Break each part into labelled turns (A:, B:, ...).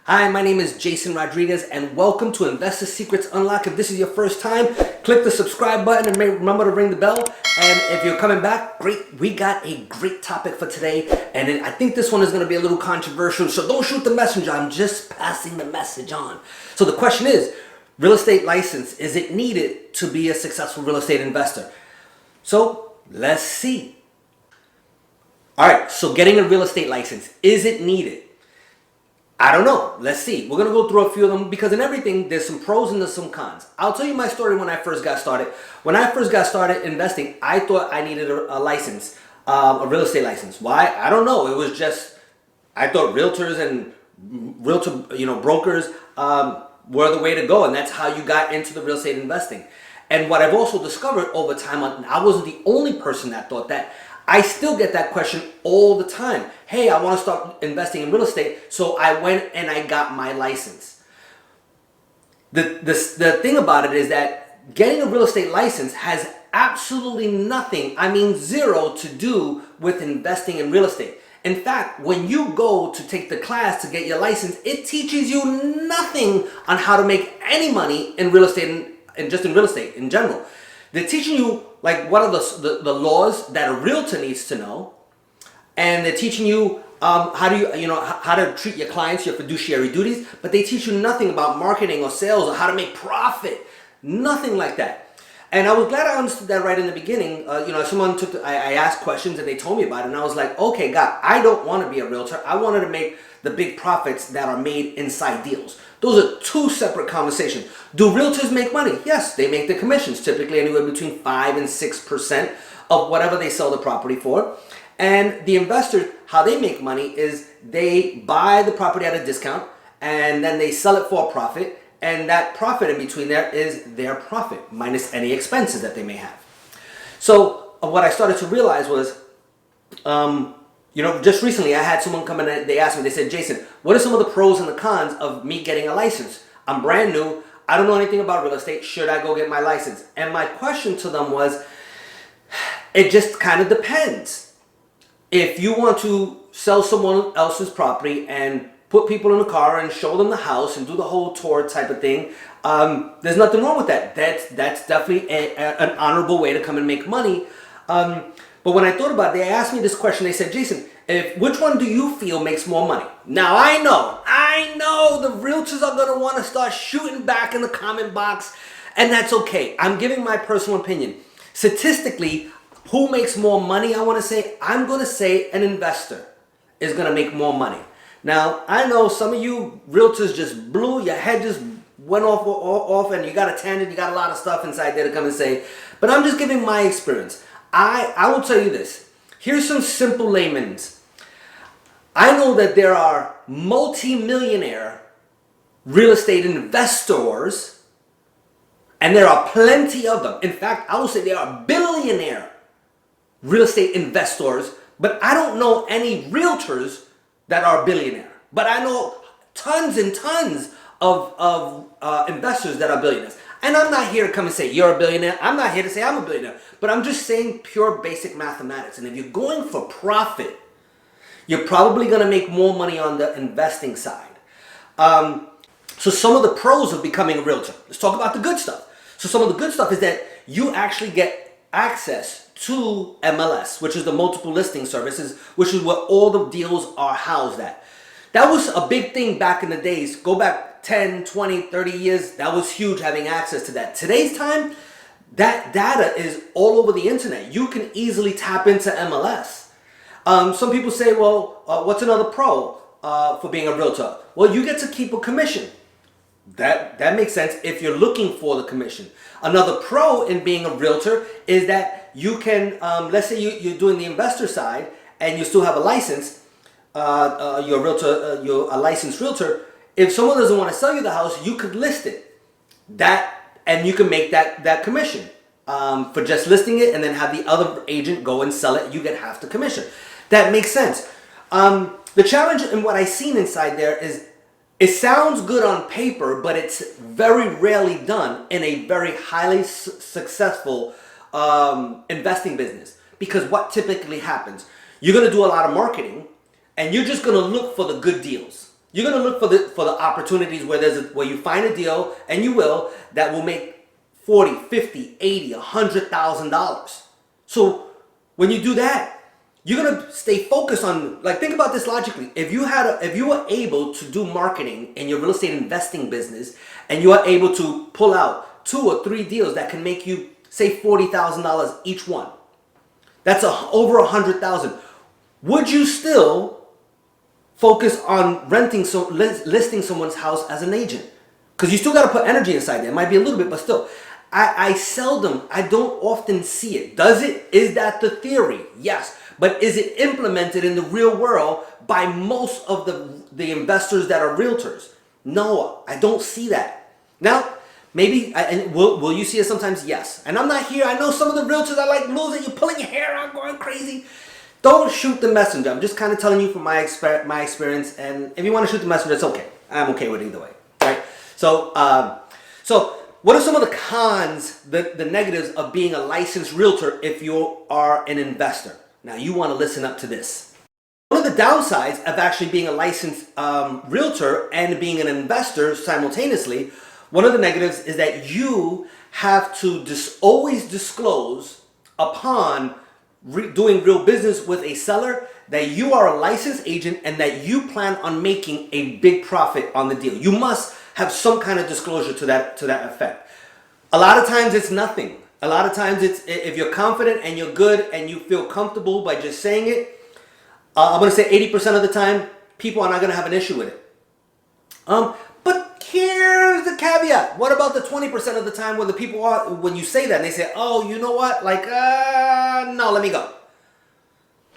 A: Hi, my name is Jason Rodriguez and welcome to Investor Secrets Unlocked. If this is your first time, click the subscribe button and remember to ring the bell. And if you're coming back, great. We got a great topic for today. And I think this one is going to be a little controversial, so don't shoot the messenger. I'm just passing the message on. So the question is, real estate license, is it needed to be a successful real estate investor? So let's see. All right, so getting a real estate license, is it needed? I don't know. Let's see. We're going to go through a few of them because in everything, there's some pros and there's some cons. I'll tell you my story when I first got started. When I first got started investing, I thought I needed a license, a real estate license. Why? I don't know. It was just, I thought realtors and brokers were the way to go. And that's how you got into the real estate investing. And what I've also discovered over time, I wasn't the only person that thought that. I still get that question all the time. Hey, I want to start investing in real estate, so I went and I got my license. The thing about it is that getting a real estate license has absolutely nothing, I mean zero, to do with investing in real estate. In fact, when you go to take the class to get your license, it teaches you nothing on how to make any money in real estate and just in real estate in general. They're teaching you like what are the laws that a realtor needs to know, and they're teaching you how to treat your clients, your fiduciary duties, but they teach you nothing about marketing or sales or how to make profit. Nothing like that. And I was glad I understood that right in the beginning. Someone I asked questions and they told me about it, and I was like, okay, God, I don't want to be a realtor. I wanted to make the big profits that are made inside deals. Those are two separate conversations. Do realtors make money? Yes, they make the commissions, typically anywhere between 5 and 6% of whatever they sell the property for. And the investors, how they make money is they buy the property at a discount and then they sell it for a profit. And that profit in between there is their profit minus any expenses that they may have. So what I started to realize was, just recently I had someone come in and they asked me, they said, Jason, what are some of the pros and the cons of me getting a license? I'm brand new. I don't know anything about real estate. Should I go get my license? And my question to them was, it just kind of depends. If you want to sell someone else's property and put people in a car and show them the house and do the whole tour type of thing, there's nothing wrong with that. That's definitely an honorable way to come and make money. But when I thought about it, they asked me this question. They said, Jason, which one do you feel makes more money? Now, I know the realtors are going to want to start shooting back in the comment box, and that's okay. I'm giving my personal opinion. Statistically, who makes more money, I'm going to say an investor is going to make more money. Now, I know some of you realtors just blew, your head just went off and you got a tangent, you got a lot of stuff inside there to come and say, but I'm just giving my experience. I will tell you this. Here's some simple layman's. I know that there are multi-millionaire real estate investors, and there are plenty of them. In fact, I will say there are billionaire real estate investors, but I don't know any realtors that are billionaire. But I know tons and tons of investors that are billionaires. And I'm not here to come and say you're a billionaire. I'm not here to say I'm a billionaire. But I'm just saying pure basic mathematics. And if you're going for profit, you're probably going to make more money on the investing side. So some of the pros of becoming a realtor. Let's talk about the good stuff. So some of the good stuff is that you actually get access to MLS, which is the multiple listing services, which is where all the deals are housed at. That was a big thing back in the days. Go back 10, 20, 30 years. That was huge, having access to that. Today's time, that data is all over the internet. You can easily tap into MLS. Some people say, well, what's another pro for being a realtor? Well, you get to keep a commission. That makes sense if you're looking for the commission. Another pro in being a realtor is that you can, let's say you're doing the investor side and you still have a license, you're a realtor, you're a licensed realtor. If someone doesn't want to sell you the house, you could list it. And you can make that commission for just listing it, and then have the other agent go and sell it. You get half the commission. That makes sense. The challenge in what I've seen inside there is, it sounds good on paper, but it's very rarely done in a very highly successful investing business. Because what typically happens, you're going to do a lot of marketing, and you're just going to look for the good deals. You're going to look for the opportunities where you find a deal, and you will, that will make 40, 50, 80, $100,000. So when you do that, you're gonna stay focused on, like, think about this logically. If you were able to do marketing in your real estate investing business, and you are able to pull out 2 or 3 deals that can make you, say, $40,000 each one, that's over $100,000. Would you still focus on listing someone's house as an agent? Because you still got to put energy inside there. It might be a little bit, but still. I don't often see it. Is that the theory? Yes. But is it implemented in the real world by most of the investors that are realtors? No, I don't see that. Now, maybe, will you see it sometimes? Yes. And I'm not here. I know some of the realtors are like losing, you're pulling your hair out, going crazy. Don't shoot the messenger. I'm just kind of telling you from my experience. And if you want to shoot the messenger, it's okay. I'm okay with it either way. Right? So what are some of the cons, the negatives of being a licensed realtor if you are an investor? Now, you want to listen up to this. One of the downsides of actually being a licensed realtor and being an investor simultaneously, one of the negatives is that you have to always disclose upon doing real business with a seller that you are a licensed agent and that you plan on making a big profit on the deal. You must have some kind of disclosure to that effect. A lot of times it's nothing. A lot of times it's, if you're confident and you're good and you feel comfortable by just saying it, I'm going to say 80% of the time, people are not going to have an issue with it. But here's the caveat. What about the 20% of the time when when you say that and they say, oh, you know what? Like, no, let me go.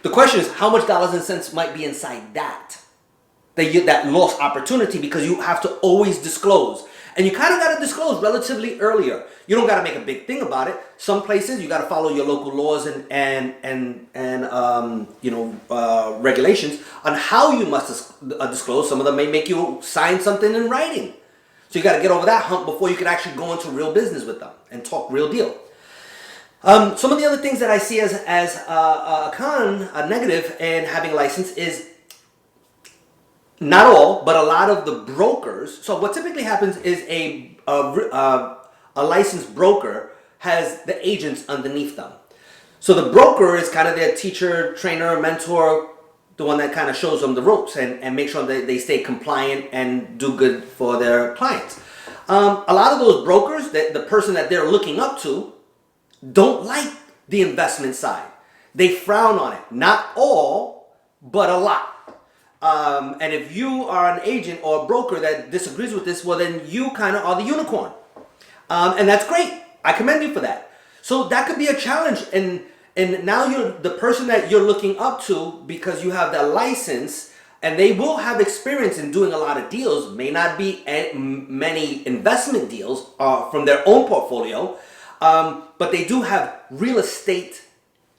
A: The question is, how much dollars and cents might be inside that lost opportunity, because you have to always disclose. And you kind of got to disclose relatively earlier. You don't got to make a big thing about it. Some places you got to follow your local laws and regulations on how you must disclose. Some of them may make you sign something in writing. So you got to get over that hump before you can actually go into real business with them and talk real deal. Some of the other things that I see as a negative in having a license is, not all, but a lot of the brokers. So what typically happens is a licensed broker has the agents underneath them. So the broker is kind of their teacher, trainer, mentor, the one that kind of shows them the ropes and make sure that they stay compliant and do good for their clients. A lot of those brokers, the person that they're looking up to, don't like the investment side. They frown on it. Not all, but a lot. And if you are an agent or a broker that disagrees with this, well, then you kind of are the unicorn. And that's great. I commend you for that. So that could be a challenge. And now you're the person that you're looking up to, because you have that license and they will have experience in doing a lot of deals. May not be many investment deals from their own portfolio, but they do have real estate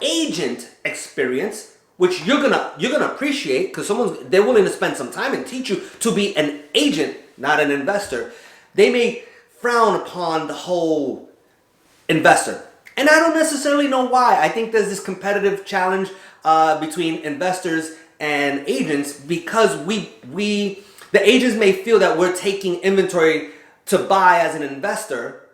A: agent experience, which you're gonna appreciate, because they're willing to spend some time and teach you to be an agent, not an investor. They may frown upon the whole investor, and I don't necessarily know why. I think there's this competitive challenge between investors and agents, because the agents may feel that we're taking inventory to buy as an investor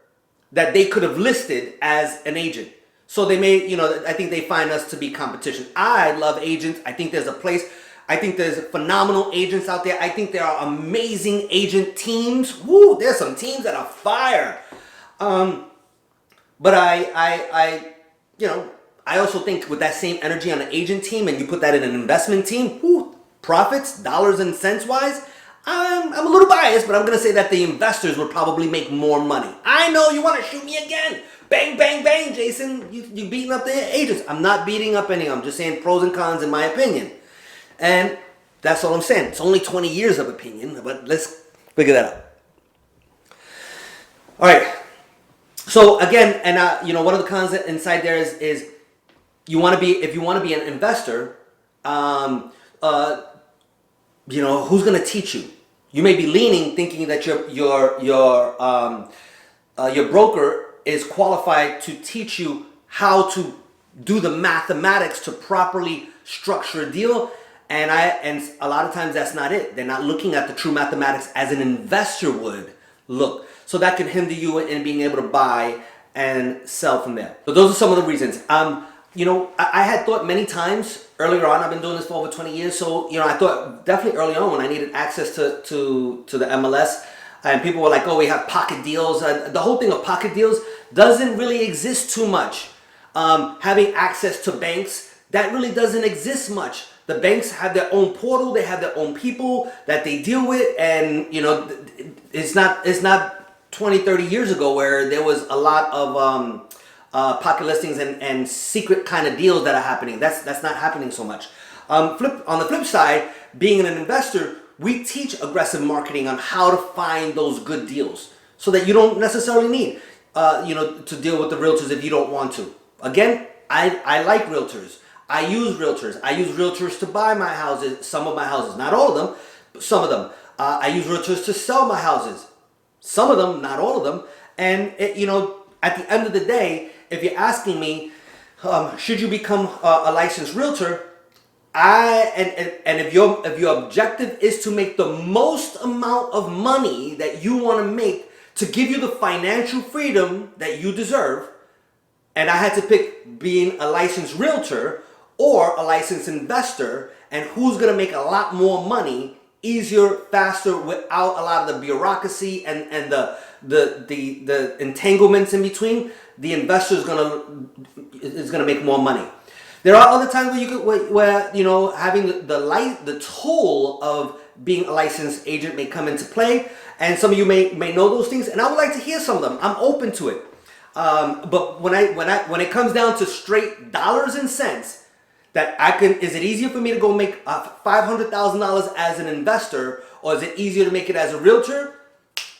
A: that they could have listed as an agent. So they may, I think they find us to be competition. I love agents. I think there's a place. I think there's phenomenal agents out there. I think there are amazing agent teams. Woo, there's some teams that are fire. But I also think with that same energy on an agent team, and you put that in an investment team, woo, profits, dollars and cents wise, I'm a little biased, but I'm going to say that the investors would probably make more money. I know you want to shoot me again. Bang, bang, bang, Jason. You beating up the agents. I'm not beating up any. I'm just saying pros and cons in my opinion. And that's all I'm saying. It's only 20 years of opinion, but let's figure that out. All right. So again, and one of the cons inside there is if you want to be an investor, who's going to teach you? You may be leaning, thinking that your broker is qualified to teach you how to do the mathematics to properly structure a deal, And a lot of times that's not it. They're not looking at the true mathematics as an investor would look. So that can hinder you in being able to buy and sell from there. So those are some of the reasons. I had thought many times earlier on, I've been doing this for over 20 years, so, I thought definitely early on when I needed access to the MLS, and people were like, oh, we have pocket deals. The whole thing of pocket deals doesn't really exist too much. Having access to banks, that really doesn't exist much. The banks have their own portal, they have their own people that they deal with, and, it's not 20, 30 years ago where there was a lot of pocket listings and secret kind of deals that are happening. That's not happening so much. On the flip side, being an investor, we teach aggressive marketing on how to find those good deals so that you don't necessarily need to deal with the realtors if you don't want to. Again, I like realtors. I use realtors. I use realtors to buy my houses, some of my houses, not all of them, but some of them. I use realtors to sell my houses, some of them, not all of them. And at the end of the day, if you're asking me, should you become a licensed realtor, and if your objective is to make the most amount of money that you want to make to give you the financial freedom that you deserve, and I had to pick being a licensed realtor or a licensed investor, and who's going to make a lot more money, easier, faster, without a lot of the bureaucracy and the entanglements in between, the investor is gonna make more money. There are other times where having the toll of being a licensed agent may come into play, and some of you may know those things, and I would like to hear some of them. I'm open to it. But when it comes down to straight dollars and cents, is it easier for me to go make $500,000 as an investor, or is it easier to make it as a realtor?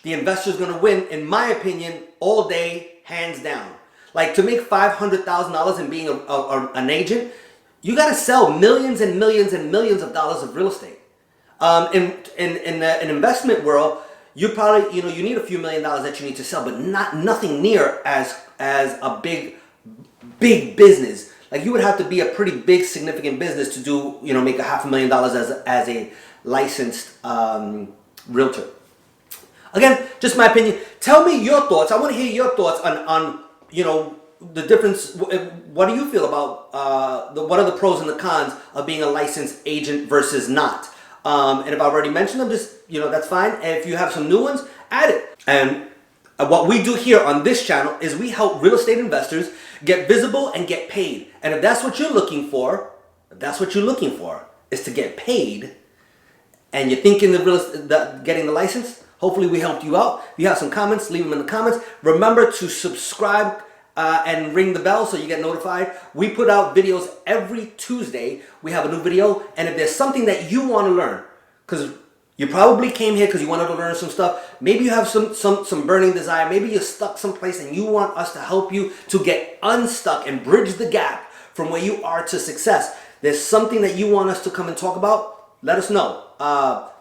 A: The investor's going to win, in my opinion, all day, hands down. Like, to make $500,000 and being an agent, you got to sell millions and millions and millions of dollars of real estate. In an investment world, you probably you need a few $1 million that you need to sell, but nothing near as a big business. Like, you would have to be a pretty big, significant business to do make $500,000 as a licensed realtor. Again, just my opinion. Tell me your thoughts. I want to hear your thoughts on the difference. What do you feel about what are the pros and the cons of being a licensed agent versus not? And if I've already mentioned them, just that's fine. And if you have some new ones, add it. And what we do here on this channel is we help real estate investors get visible and get paid. And if that's what you're looking for, is to get paid, and you're thinking of getting the license, hopefully we helped you out. If you have some comments, leave them in the comments. Remember to subscribe and ring the bell so you get notified. We put out videos every Tuesday. We have a new video, and if there's something that you want to learn, because you probably came here because you wanted to learn some stuff. Maybe you have some burning desire. Maybe you're stuck someplace and you want us to help you to get unstuck and bridge the gap from where you are to success. There's something that you want us to come and talk about. Let us know.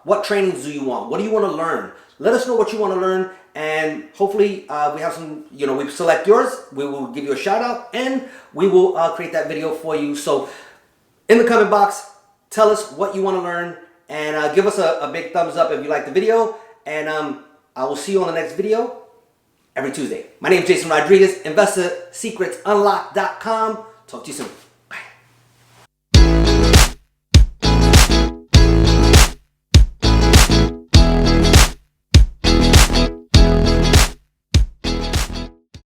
A: What trainings do you want? What do you want to learn? Let us know what you want to learn, and hopefully we have some, we select yours. We will give you a shout out, and we will create that video for you. So in the comment box, tell us what you want to learn. And give us a big thumbs up if you like the video. And I will see you on the next video every Tuesday. My name is Jason Rodriguez, InvestorSecretsUnlocked.com. Talk to you soon.